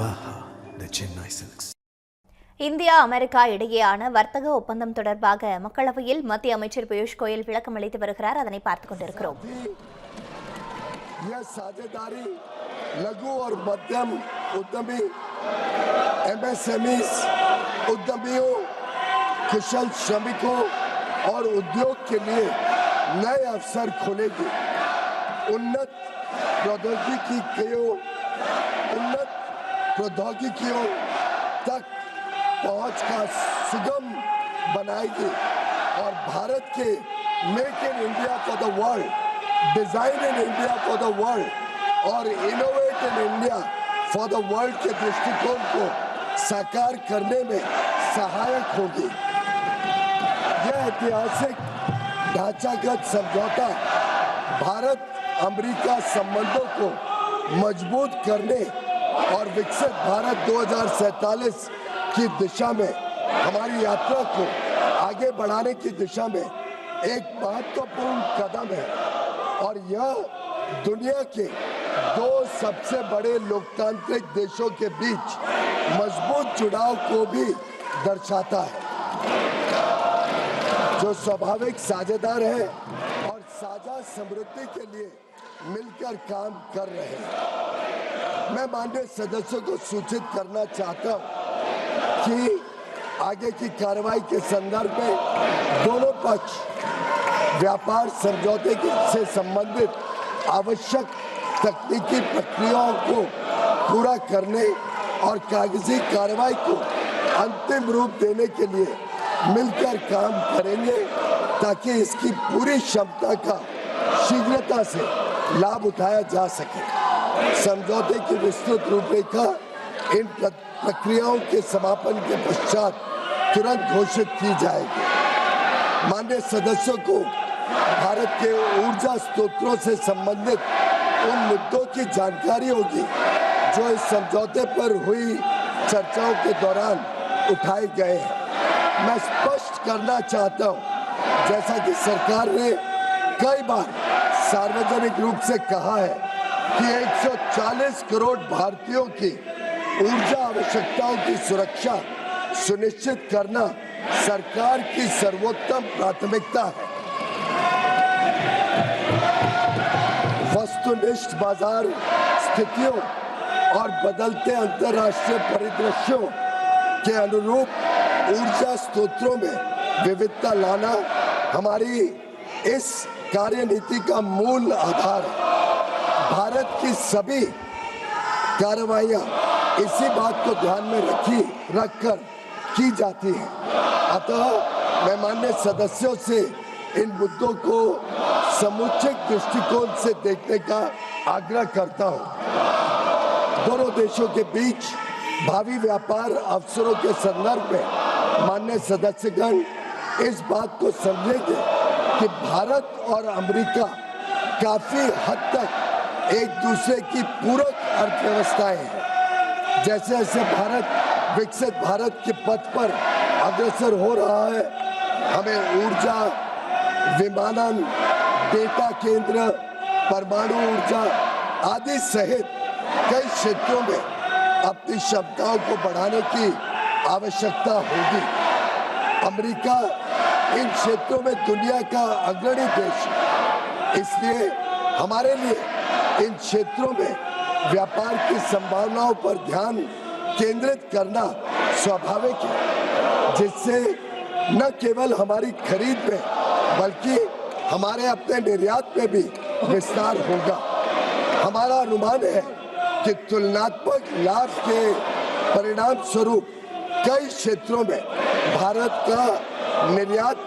Savaha, the Chennai Silks. India America இடையேயான வர்த்தக ஒப்பந்தம் தொடர்பாக மக்களவையில் மத்திய அமைச்சர் பியூஷ் கோயல் விளக்கம் அளித்து வருகிறார். அதனை பார்த்துக் கொண்டிருக்கிறோம். यह साझेदारी लघु और मध्यम उद्यमी एमएसएमई उद्यमियों, कुशल श्रमिकों और उद्योग के लिए नए अवसर खोलेगी। उन्नत प्रौद्योगिकियों तक पहुंच का सुगम बनाएगी और भारत के make in India for the world, design in India for the world और innovate in India for the world के दृष्टिकोण को साकार करने में सहायक होगी। यह ऐतिहासिक ढांचागत समझौता भारत अमेरिका संबंधों को मजबूत करने और विकसित भारत 2047 की दिशा में हमारी यात्रा को आगे बढ़ाने की दिशा में एक महत्वपूर्ण कदम है और यह दुनिया के दो सबसे बड़े लोकतांत्रिक देशों के बीच मजबूत जुड़ाव को भी दर्शाता है, जो स्वाभाविक साझेदार है और साझा समृद्धि के लिए मिलकर काम कर रहे हैं। मैं माननीय सदस्यों को सूचित करना चाहता हूं कि आगे की कार्रवाई के संदर्भ में दोनों पक्ष व्यापार समझौते से संबंधित आवश्यक तकनीकी प्रक्रियाओं को पूरा करने और कागजी कार्रवाई को अंतिम रूप देने के लिए मिलकर काम करेंगे ताकि इसकी पूरी क्षमता का शीघ्रता से लाभ उठाया जा सके। समझौते की विस्तृत रूपरेखा इन प्रक्रियाओं के समापन के पश्चात तुरंत घोषित की जाएगी। माननीय सदस्यों को भारत के ऊर्जा स्रोतों से संबंधित उन मुद्दों की जानकारी होगी जो इस समझौते पर हुई चर्चाओं के दौरान उठाए गए हैं। मैं स्पष्ट करना चाहता हूं, जैसा कि सरकार ने कई बार सार्वजनिक रूप से कहा है कि 140 करोड़ भारतीयों की ऊर्जा आवश्यकताओं की सुरक्षा सुनिश्चित करना सरकार की सर्वोत्तम प्राथमिकता है। वस्तुनिष्ठ बाजार स्थितियों और बदलते अंतर्राष्ट्रीय परिदृश्यों के अनुरूप ऊर्जा स्रोतों में विविधता लाना हमारी इस कार्यनीति का मूल आधार है। भारत की सभी कार्रवाइयां इसी बात को ध्यान में रखकर की जाती है। अतः मैं माननीय सदस्यों से इन मुद्दों को समुचित दृष्टिकोण से देखने का आग्रह करता हूं। दोनों देशों के बीच भावी व्यापार अवसरों के संदर्भ में माननीय सदस्यगण इस बात को समझेंगे कि भारत और अमेरिका काफी हद तक एक दूसरे की पूरक अर्थव्यवस्थाएं हैं। जैसे जैसे भारत विकसित भारत के पथ पर अग्रसर हो रहा है, हमें ऊर्जा, विमानन, डेटा केंद्र, परमाणु ऊर्जा आदि सहित कई क्षेत्रों में अपनी क्षमताओं को बढ़ाने की आवश्यकता होगी। अमेरिका इन क्षेत्रों में दुनिया का अग्रणी देश है, इसलिए हमारे लिए इन क्षेत्रों में व्यापार की संभावनाओं पर ध्यान केंद्रित करना स्वाभाविक है, जिससे न केवल हमारी खरीद में बल्कि हमारे अपने निर्यात में भी विस्तार होगा। हमारा अनुमान है कि तुलनात्मक लाभ के परिणाम स्वरूप कई क्षेत्रों में भारत का निर्यात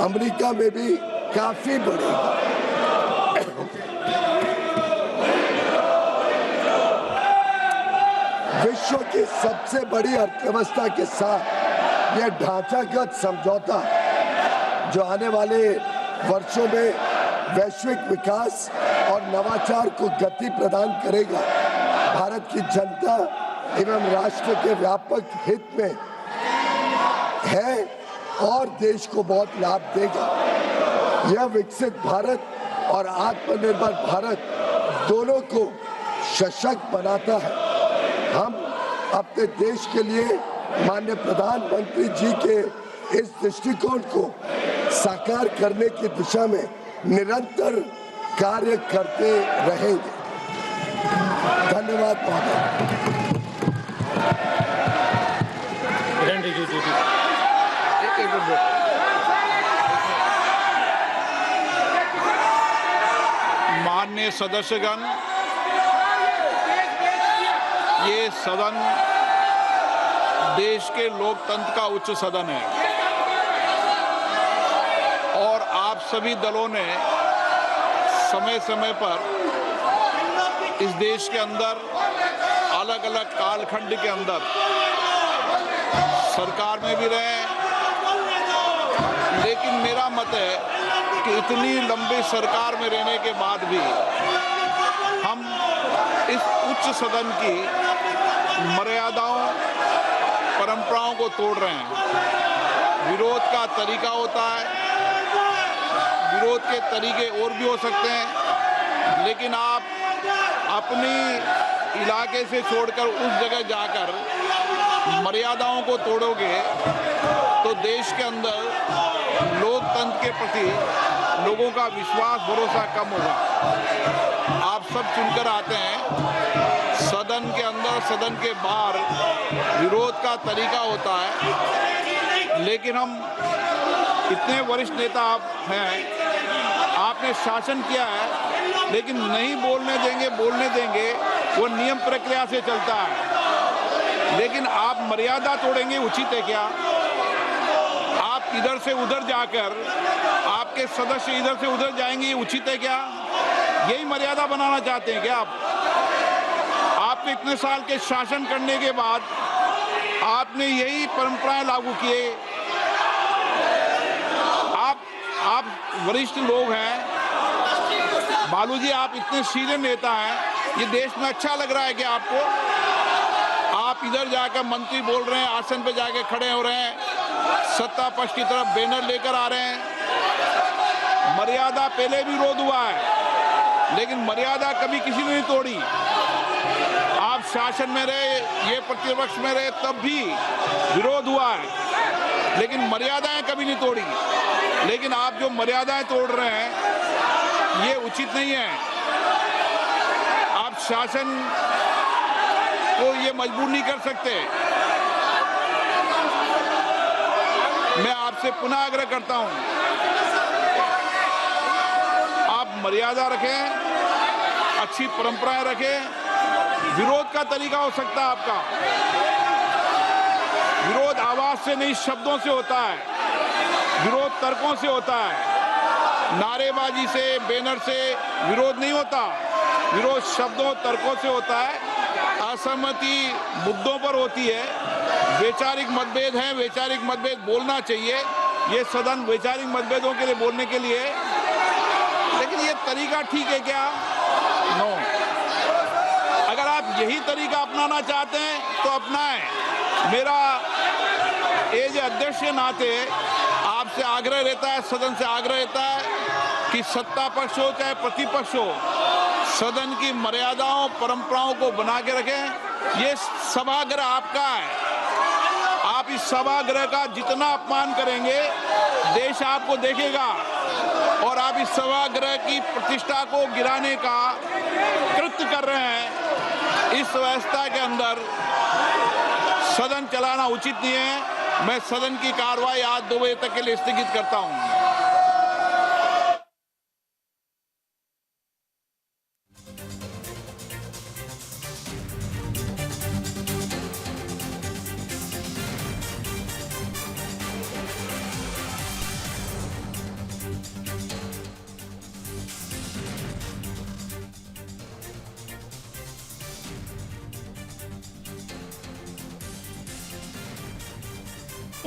अमेरिका में भी काफी बढ़ेगा। विश्व की सबसे बड़ी अर्थव्यवस्था के साथ यह ढांचागत समझौता जो आने वाले वर्षों में वैश्विक विकास और नवाचार को गति प्रदान करेगा, भारत की जनता एवं राष्ट्र के व्यापक हित में है और देश को बहुत लाभ देगा। यह विकसित भारत और आत्मनिर्भर भारत दोनों को सशक्त बनाता है। हम अपने देश के लिए माननीय प्रधानमंत्री जी के इस दृष्टिकोण को साकार करने की दिशा में निरंतर कार्य करते रहेंगे। धन्यवाद महोदय। माननीय सदस्यगण, ये सदन देश के लोकतंत्र का उच्च सदन है और आप सभी दलों ने समय समय पर इस देश के अंदर अलग अलग कालखंड के अंदर सरकार में भी रहे, लेकिन मेरा मत है कि इतनी लंबी सरकार में रहने के बाद भी हम इस उच्च सदन की मर्यादाओं परंपराओं को तोड़ रहे हैं। विरोध का तरीका होता है, विरोध के तरीके और भी हो सकते हैं, लेकिन आप अपनी इलाके से छोड़कर उस जगह जाकर मर्यादाओं को तोड़ोगे तो देश के अंदर लोकतंत्र के प्रति लोगों का विश्वास भरोसा कम होगा। आप सब चुनकर आते हैं, सदन के अंदर सदन के बाहर विरोध का तरीका होता है, लेकिन हम इतने वरिष्ठ नेता आप हैं, आपने शासन किया है, लेकिन नहीं बोलने देंगे वो नियम प्रक्रिया से चलता है, लेकिन आप मर्यादा तोड़ेंगे उचित है क्या? आप इधर से उधर जाकर आपके सदस्य इधर से उधर जाएंगे, ये उचित है क्या? यही मर्यादा बनाना चाहते हैं क्या आप? आपने इतने साल के शासन करने के बाद आपने यही परंपराएं लागू किए। आप वरिष्ठ लोग हैं, बालू जी, आप इतने सीनियर नेता हैं, ये देश में अच्छा लग रहा है कि आपको आप इधर जाकर मंत्री बोल रहे हैं, आसन पे जाके खड़े हो रहे हैं, सत्ता पक्ष की तरफ बैनर लेकर आ रहे हैं। मर्यादा पहले भी विरोध हुआ है, लेकिन मर्यादा कभी किसी ने नहीं तोड़ी। आप शासन में रहे, ये प्रतिपक्ष में रहे, तब भी विरोध हुआ है, लेकिन मर्यादाएं कभी नहीं तोड़ी। लेकिन आप जो मर्यादाएं तोड़ रहे हैं ये उचित नहीं है। आप शासन को ये मजबूर नहीं कर सकते। मैं आपसे पुनः आग्रह करता हूं, आप मर्यादा रखें, अच्छी परंपराएं रखें। विरोध का तरीका हो सकता है आपका, विरोध आवाज से नहीं शब्दों से होता है, विरोध तर्कों से होता है, नारेबाजी से बैनर से विरोध नहीं होता, विरोध शब्दों तर्कों से होता है, असहमति मुद्दों पर होती है। वैचारिक मतभेद हैं, वैचारिक मतभेद बोलना चाहिए, ये सदन वैचारिक मतभेदों के लिए बोलने के लिए, लेकिन ये तरीका ठीक है क्या? नो। अगर आप यही तरीका अपनाना चाहते हैं तो अपनाएं। मेरा एज अध्यक्ष के नाते आपसे आग्रह रहता है, सदन से आग्रह रहता है कि सत्ता पक्ष हो चाहे प्रतिपक्ष हो, सदन की मर्यादाओं परंपराओं को बना के रखें। ये सभागृह आपका है, आप इस सभागृह का जितना अपमान करेंगे देश आपको देखेगा, और आप इस सभागृह की प्रतिष्ठा को गिराने का कृत्य कर रहे हैं। इस व्यवस्था के अंदर सदन चलाना उचित नहीं है। मैं सदन की कार्रवाई आज 2 बजे तक के लिए स्थगित करता हूं।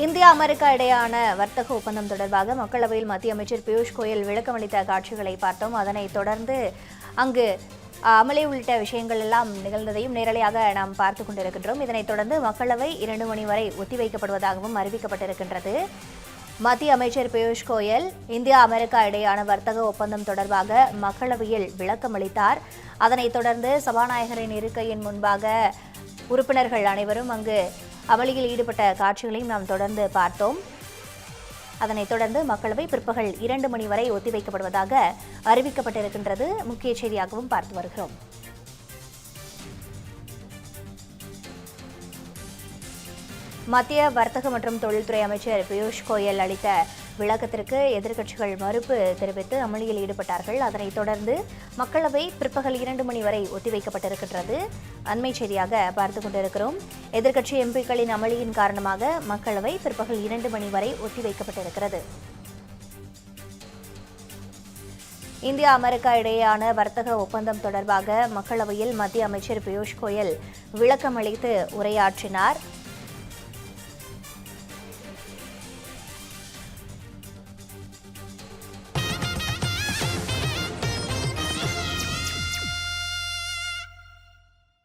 இந்தியா அமெரிக்கா இடையான வர்த்தக ஒப்பந்தம் தொடர்பாக மக்களவையில் மத்திய அமைச்சர் பியூஷ் கோயல் விளக்கமளித்த காட்சிகளை பார்த்தோம். அதனைத் தொடர்ந்து அங்கு அமளி உள்ளிட்ட விஷயங்கள் எல்லாம் நிகழ்ந்ததையும் நேரலையாக நாம் பார்த்துக் கொண்டிருக்கின்றோம். இதனைத் தொடர்ந்து மக்களவை 2 மணி வரை ஒத்திவைக்கப்படுவதாகவும் அறிவிக்கப்பட்டிருக்கின்றது. மத்திய அமைச்சர் பியூஷ் கோயல் இந்தியா அமெரிக்கா இடையான வர்த்தக ஒப்பந்தம் தொடர்பாக மக்களவையில் விளக்கமளித்தார். அதனைத் தொடர்ந்து சபாநாயகரின் இருக்கையின் முன்பாக உறுப்பினர்கள் அனைவரும் அங்கு அமளியில் ஈடுபட்ட காட்சிகளையும் நாம் தொடர்ந்து பார்த்தோம். அதனைத் தொடர்ந்து மக்களவை பிற்பகல் 2 மணி வரை ஒத்திவைக்கப்படுவதாக அறிவிக்கப்பட்டிருக்கின்றது. முக்கிய செய்தியாகவும் பார்த்து வருகிறோம். மத்திய வர்த்தக மற்றும் தொழில்துறை அமைச்சர் பியூஷ் கோயல் அளித்த விளக்கத்திற்கு எதிர்க்கட்சிகள் மறுப்பு தெரிவித்து அமளியில் ஈடுபட்டார்கள். அதனைத் தொடர்ந்து மக்களவை பிற்பகல் 2 மணி வரை ஒத்திவைக்கப்பட்டிருக்கின்றது. அண்மை செய்தியாக பார்த்துக் கொண்டிருக்கிறோம். எதிர்க்கட்சி எம்பிக்களின் அமளியின் காரணமாக மக்களவை பிற்பகல் 2 மணி வரை ஒத்திவைக்கப்பட்டிருக்கிறது. இந்தியா அமெரிக்கா இடையேயான வர்த்தக ஒப்பந்தம் தொடர்பாக மக்களவையில் மத்திய அமைச்சர் பியூஷ் கோயல் விளக்கம் அளித்து உரையாற்றினார்.